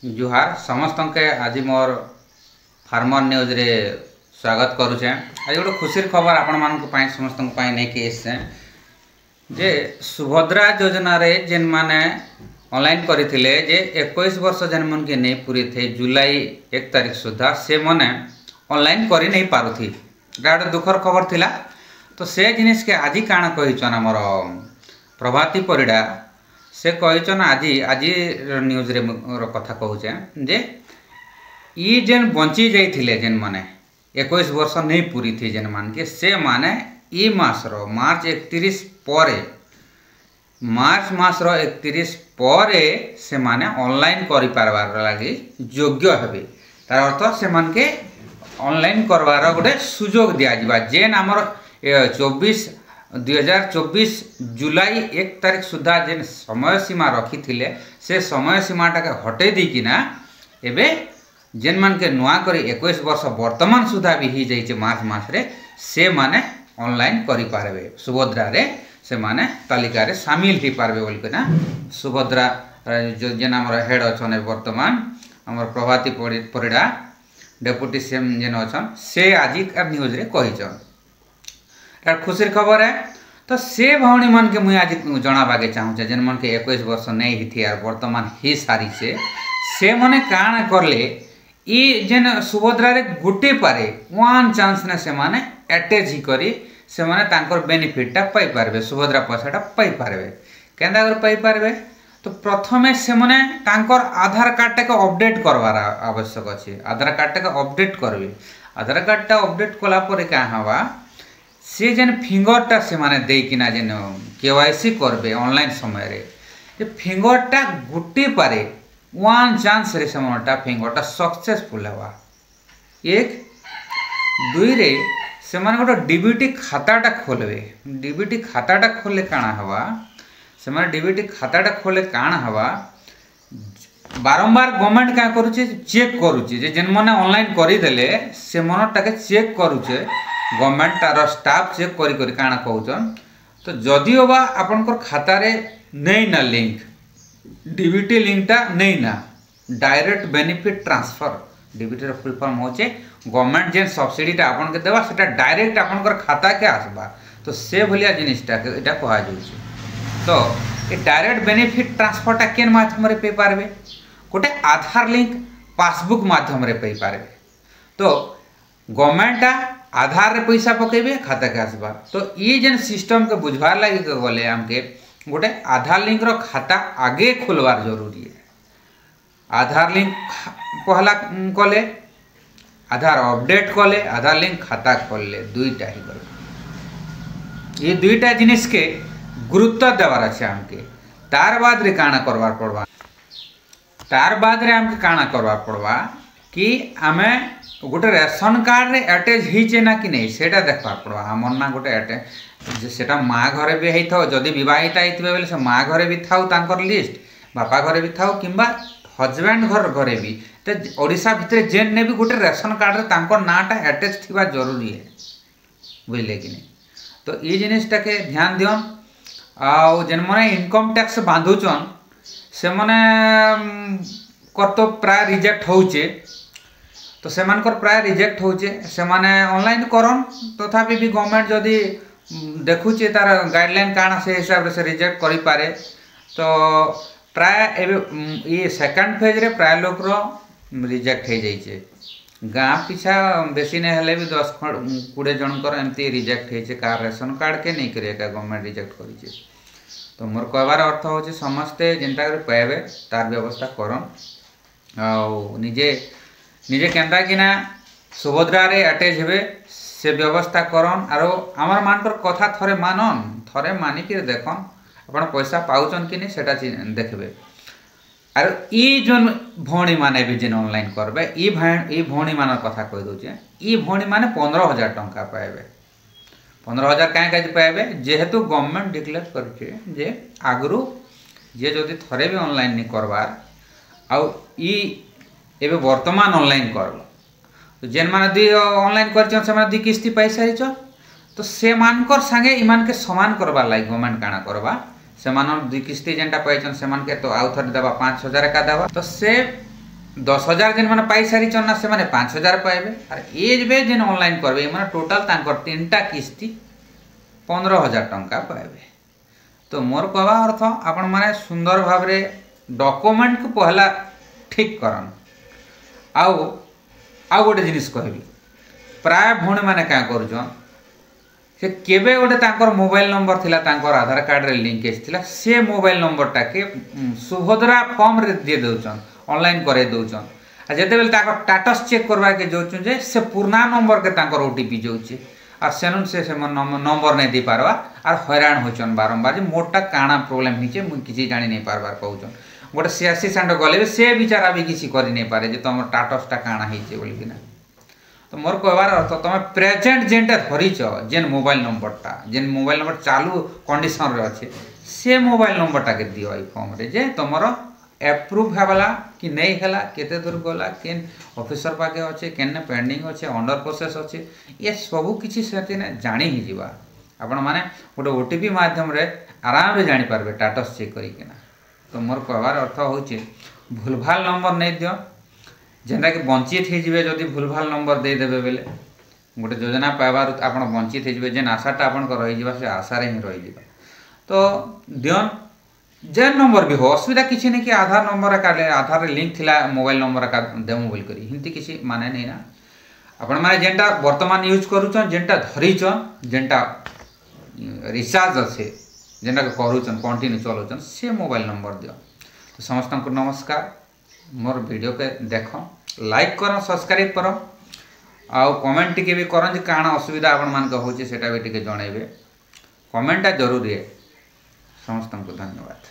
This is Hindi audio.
जुहार समस्त के आज मोर फार्मर न्यूज रे स्वागत करुचे। आज गोटे खुशी खबर आपण मान समस्त नहीं कि जे सुभद्रा योजना रे जेन माने ऑनलाइन करथिले जे 21 वर्ष जेन मन के नहीं पूरी थे जुलाई 1 तारीख सुधा से मने ऑनलाइन करी नहीं पारुथी। गोटे दुखर खबर थिला। तो से जिनिस के आज काना कहिचन हमर प्रभाती परिडा से कहिचन आज न्यूज रे कथा कहूचे जे ई जेन बंची जाइथिले जेन माने 21 वर्ष नहीं पूरी थी जेन मान के से माने ई मासरो मार्च 31 परे मार्च मासरो 31 परे से माने ऑनलाइन करि पारबार लागि योग्य हेबे। तार अर्थ से मान के ऑनलाइन करवार गोटे सुजोग दिया जिबा जेन हमर 2024 जुलाई 1 तारीख सुधा जेन समय सीमा रखी थिले से समय सीमा टाके हटे दी किना एबे जेन मान के नुआ करी 21 वर्ष वर्तमान सुधा भी ही जाइए मार्च मास रे से माने ऑनलाइन करि पारबे। सुभद्रा रे से माने तालिका रे शामिल ही पारबे बोल के ना सुभद्रा जेन हमर हेड अछन वर्तमान हमर प्रभाती परिडा डेप्यूटी सीएम जेन अछन से आज न्यूज रे कहिचन। खुशी खबर है। तो से भौणी मन के मुझे आज जनाबाके चाहूचे जेन मन के 21 वर्ष नहीं ही थी और वर्तमान ही सारी से मने काण करले ई जेन सुभद्रा रे गुटे पारे वन चांस ने से माने अटैच ही करी से माने तांकर बेनिफिटटा पाई पारबे सुभद्रा पैसाटा पाई पारबे। केंदा कर पाई पारबे तो प्रथमे से माने तांकर आधार कार्ड टा अपडेट करवार आवश्यक अछि। आधार कार्ड टा अपडेट करबे। आधार कार्ड टा अपडेट कला परे का हवा से जेन फिंगरटा से माने देकिना जेन केवाईसी करबे ऑनलाइन समय रे जे फिंगरटा गुटे पारे वन चांस रे समटा फिंगरटा सक्सेसफुल हवा। एक दुई रे से माने गोटे डीबीटी खाताटा खोलबे। डीबीटी खाताटा खोले काना हवा से माने डीबीटी खाताटा खोले काना हवा बारंबार गवर्नमेंट का करूचे चेक करूचे जे जेन माने ऑनलाइन करि देले से मनटाके चेक करूचे गवर्नमेंट तार स्टाफ चेक करी करी काना कहउचन। तो जदि बा आपनकर खाता रे नहीं ना लिंक डीबीटी लिंकटा नहीं ना डायरेक्ट बेनिफिट ट्रांसफर डीबीटी रो फुल फॉर्म होचे गवर्नमेंट जेन सब्सिडीटा आपन के देबा सेटा डायरेक्ट आपनकर खाता के आसबा। तो से भलिया जिनिसटा एटा कहा जाउची। तो ए डायरेक्ट बेनिफिट ट्रांसफरटा केन माध्यम रे पे पारबे गोटे आधार लिंक पासबुक माध्यम रे पे पारबे। तो गवर्नमेंट आधार रे पैसा पकेबे खाता के आसबा। तो ये जेन सिस्टम के बुझवार लगी गले हमके गोटे आधार लिंक रो खाता आगे खोलवार जरूरी है। आधार लिंक पहला कले आधार अपडेट कले आधार लिंक खाता खोलले दुईटा ही गले। ये दुईटा जिनिस के गुरुत्व देवार আছে हमके। तार बाद रे काना करवार पड़वा तार बाद रे हमके काना करवार पड़वा कि हमें गोटे रेशन कार्ड रे अटैच होइचे ना कि नहीं सेटा देखा पड़वा। हमर ना गोटे अटैच सेटा माँ घरे भी होई थाओ जदि विवाहिता होइतबे बेले से माँ घरे भी थाओ तांकर लिस्ट बापा घरे भी थाओ किंबा हस्बैंड घरे भी तो ओडिशा भितर जेन ने भी गोटे रेशन कार्ड रे तांकर नाटा अटैच थिबा जरूरी है बुझले कि नहीं। तो ये जिनिसटा के ध्यान दियन आ जेन माने इनकम टैक्स बांधुचन से माने कर तो प्राय रिजेक्ट होउचे। तो से मानकर प्राय रिजेक्ट होचे से माने ऑनलाइन करन तथापि भी गवर्नमेंट जदि देखुचे तार गाइडलाइन काना से हिसाब से रिजेक्ट करि पारे। तो प्राय ये सेकंड फेज रे प्राय लोक रो रिजेक्ट हो जाइए गाँ पिछा बेसी नहीं हेले भी 10-20 जनकर एमती रिजेक्ट होइए कार रेशन कार्ड के नहीं करिए का गवर्नमेंट रिजेक्ट करिए। तो मोर कहबार अर्थ होचे समस्ते जेनटा पाइबे तार व्यवस्था करन आ निजे केंदा कि ना सुभद्रा रे अटैच हेबे से व्यवस्था करन आरो हमर मानकर कथा थरे मानन थरे मानि के देखन अपन पैसा पाउचन कि नहीं सेटा देखबे। आरो ई जोन भौणी माने भी जेन ऑनलाइन करबे ई भौणी मानर कथा कहि दोचे ई भौणी माने 15,000 टंका पाइबे। 15,000 काहे काज पाइबे जेहेतु गवर्नमेंट डिक्लेयर करके जे आगरु जे जदि थरे भी ऑनलाइन नहीं करबार आ ई एबे वर्तमान ऑनलाइन करब तो जेन माने दी ऑनलाइन करछन से माने दी किस्ती पाई सारिछ तो से मानकर संगे ईमान के समान करवा लाइक गवर्नमेंट काना करवा से मान 2 किस्ती जेनटा पाइछन से मान के तो आउ थरे देबा 5000 का देबा तो से 10,000 जेन माने पाई सारी चन्ना से माने 5,000 पाइबे और एज बे जेन ऑनलाइन करबे माने टोटल तांकर 3टा किस्ती 15,000 टंका पाइबे। तो मोर कहवा अर्थ आपण माने सुंदर भाव रे डॉक्यूमेंट को पहला ठीक करन आउ गोटे जिनिस कहबी प्राय भौणी माने क्या करूछन से केबे गोटे तांकर मोबाइल नंबर थिला तांकर आधार कार्ड रे लिंकेज थिला से मोबाइल नंबर टाके सुभद्रा फॉर्म रे दे दउछन ऑनलाइन करे दउछन आ जेते बेल ताकर स्टेटस चेक करबा के जोछन जे से पुराना नंबर के तांकर ओटीपी जोछि आ सेनुन से नंबर नहीं दे पारवा और हैरान होचन बारंबार जे मोटा काना प्रॉब्लम हिचे मु किछि जानि नहीं पारबार कहउछन गोटे सियासी सांड गले से बिचारा भी किछि करि नहीं पारे जे तुम स्टेटस टा काना हिचे बोली कि ना। तो मोर कहबार अर्थ तुम प्रेजेंट जेनटा धरिच जेन मोबाइल नंबर चालू कंडीशन रे अच्छे से मोबाइल नंबर टाके दियो ई फॉर्म रे जे तुमर एप्रूव हेला कि नहीं हेला केते दूर गला केन ऑफिसर पाके अच्छे केन पेंडिंग अच्छे अंडर प्रोसेस अच्छे ये सब किछि सेति ने जानि ही जीवा आपण माने गोटे ओटीपी माध्यम रे आराम रे जानि पारबे स्टेटस चेक करी केना। तो मोर कहबार अर्थ होचे भूलभाल नंबर नहीं दियो जेनटा कि वंचित हो जाए जदि भूलभाल नंबर दे देबे बेले गोटे योजना पाइबार आपण वंचित हो जाए जेन आशाटा आपण को रही से आशारे ही रही जावा। तो दियन जेन नंबर भी हो असुविधा किसी नहीं कि आधार नंबर का आधार लिंक थिला मोबाइल नंबर का देमु बोल करी हिंती किसी माने नहीं ना आपण माने जेनटा वर्तमान यूज करूछन जेनटा धरिछन जेनटा रिचार्ज अच्छे जेनटा करूछन कंटिन्यू चलुछन से मोबाइल नंबर दियो। तो समस्त को नमस्कार मोर वीडियो के देख लाइक कर सब्सक्राइब कर आउ कमेंट टिके भी करन जे काना असुविधा आपण मान के होचे सेटा भी टिके जणैबे कमेंटा जरूरी है। समस्त को धन्यवाद।